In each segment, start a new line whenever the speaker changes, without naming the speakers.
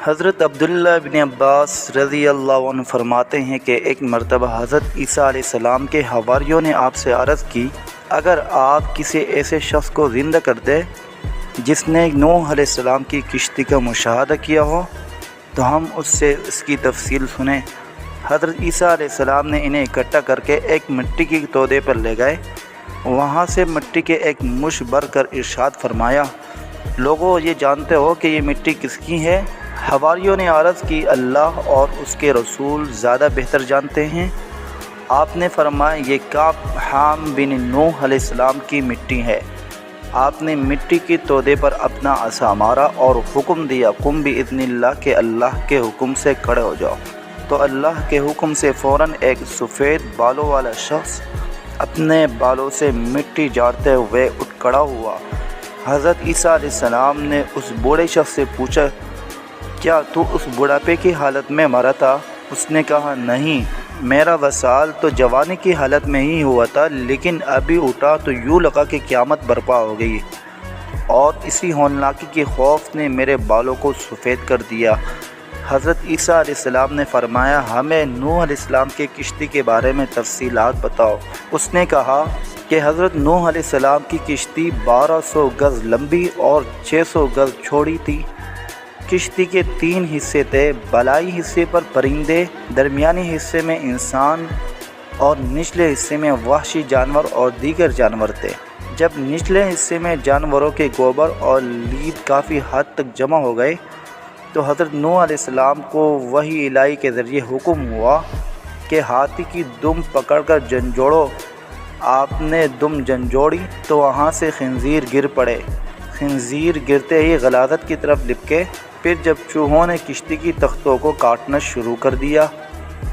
حضرت عبداللہ بن عباس رضی اللہ عنہ فرماتے ہیں کہ ایک مرتبہ حضرت عیسیٰ علیہ السلام کے حواریوں نے آپ سے عرض کی، اگر آپ کسی ایسے شخص کو زندہ کر دیں جس نے نوح علیہ السلام کی کشتی کا مشاہدہ کیا ہو تو ہم اس سے اس کی تفصیل سنیں۔ حضرت عیسیٰ علیہ السلام نے انہیں اکٹھا کر کے ایک مٹی کی تودے پر لے گئے، وہاں سے مٹی کے ایک مش بھر کر ارشاد فرمایا، لوگو یہ جانتے ہو کہ یہ مٹی کس کی ہے؟ حواریوں نے عرض کی، اللہ اور اس کے رسول زیادہ بہتر جانتے ہیں۔ آپ نے فرمایا، یہ کعب حام بن نوح علیہ السلام کی مٹی ہے۔ آپ نے مٹی کی تودے پر اپنا عصا مارا اور حکم دیا، قم باذن اللہ، کہ اللہ کے حکم سے کھڑے ہو جاؤ۔ تو اللہ کے حکم سے فوراً ایک سفید بالوں والا شخص اپنے بالوں سے مٹی جھاڑتے ہوئے اٹھ کھڑا ہوا۔ حضرت عیسیٰ علیہ السلام نے اس بوڑھے شخص سے پوچھا، کیا تو اس بڑھاپے کی حالت میں مرا تھا؟ اس نے کہا، نہیں، میرا وصال تو جوانی کی حالت میں ہی ہوا تھا، لیکن ابھی اٹھا تو یوں لگا کہ قیامت برپا ہو گئی، اور اسی ہولناکی کے خوف نے میرے بالوں کو سفید کر دیا۔ حضرت عیسیٰ علیہ السلام نے فرمایا، ہمیں نوح علیہ السلام کی کشتی کے بارے میں تفصیلات بتاؤ۔ اس نے کہا کہ حضرت نوح علیہ السلام کی کشتی 1200 گز لمبی اور 600 گز چوڑی تھی۔ کشتی کے 3 حصے تھے، بالائی حصے پر پرندے، درمیانی حصے میں انسان اور نچلے حصے میں وحشی جانور اور دیگر جانور تھے۔ جب نچلے حصے میں جانوروں کے گوبر اور لید کافی حد تک جمع ہو گئے تو حضرت نوح علیہ السلام کو وحی الہی کے ذریعے حکم ہوا کہ ہاتھی کی دم پکڑ کر جھنجھوڑو۔ آپ نے دم جھنجھوڑی تو وہاں سے خنزیر گر پڑے۔ خنزیر گرتے ہی غلاظت کی طرف لپکے۔ پھر جب چوہوں نے کشتی کی تختوں کو کاٹنا شروع کر دیا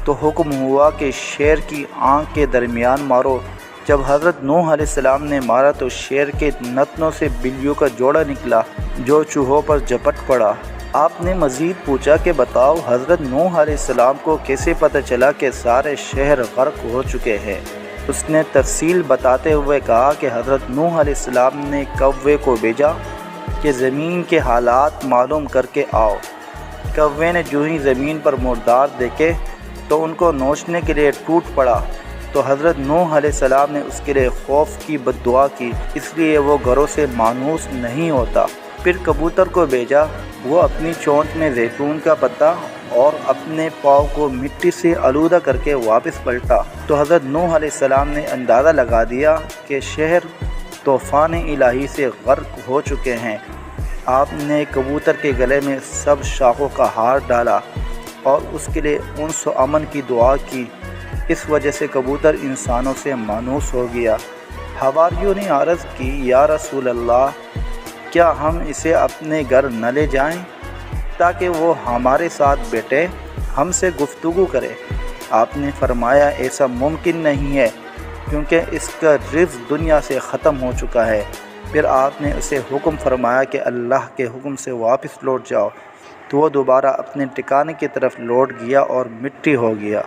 تو حکم ہوا کہ شیر کی آنکھ کے درمیان مارو۔ جب حضرت نوح علیہ السلام نے مارا تو شیر کے نتنوں سے بلیوں کا جوڑا نکلا جو چوہوں پر جھپٹ پڑا۔ آپ نے مزید پوچھا کہ بتاؤ، حضرت نوح علیہ السلام کو کیسے پتہ چلا کہ سارے شہر غرق ہو چکے ہیں؟ اس نے تفصیل بتاتے ہوئے کہا کہ حضرت نوح علیہ السلام نے کوے کو بھیجا کہ زمین کے حالات معلوم کر کے آؤ۔ کوے نے جو ہی زمین پر مردار دیکھے تو ان کو نوچنے کے لیے ٹوٹ پڑا، تو حضرت نوح علیہ السلام نے اس کے لیے خوف کی بد دعا کی، اس لیے وہ گھروں سے مانوس نہیں ہوتا۔ پھر کبوتر کو بھیجا، وہ اپنی چونچ میں زیتون کا پتا اور اپنے پاؤں کو مٹی سے آلودہ کر کے واپس پلٹا، تو حضرت نوح علیہ السلام نے اندازہ لگا دیا کہ شہر طوفان الہی سے غرق ہو چکے ہیں۔ آپ نے کبوتر کے گلے میں سب شاخوں کا ہار ڈالا اور اس کے لیے انس و امن کی دعا کی، اس وجہ سے کبوتر انسانوں سے مانوس ہو گیا۔ حواریوں نے عرض کی، یا رسول اللہ، کیا ہم اسے اپنے گھر نہ لے جائیں تاکہ وہ ہمارے ساتھ بیٹھے، ہم سے گفتگو کرے؟ آپ نے فرمایا، ایسا ممکن نہیں ہے، کیونکہ اس کا رزق دنیا سے ختم ہو چکا ہے۔ پھر آپ نے اسے حکم فرمایا کہ اللہ کے حکم سے واپس لوٹ جاؤ، تو وہ دوبارہ اپنے ٹھکانے کی طرف لوٹ گیا اور مٹی ہو گیا۔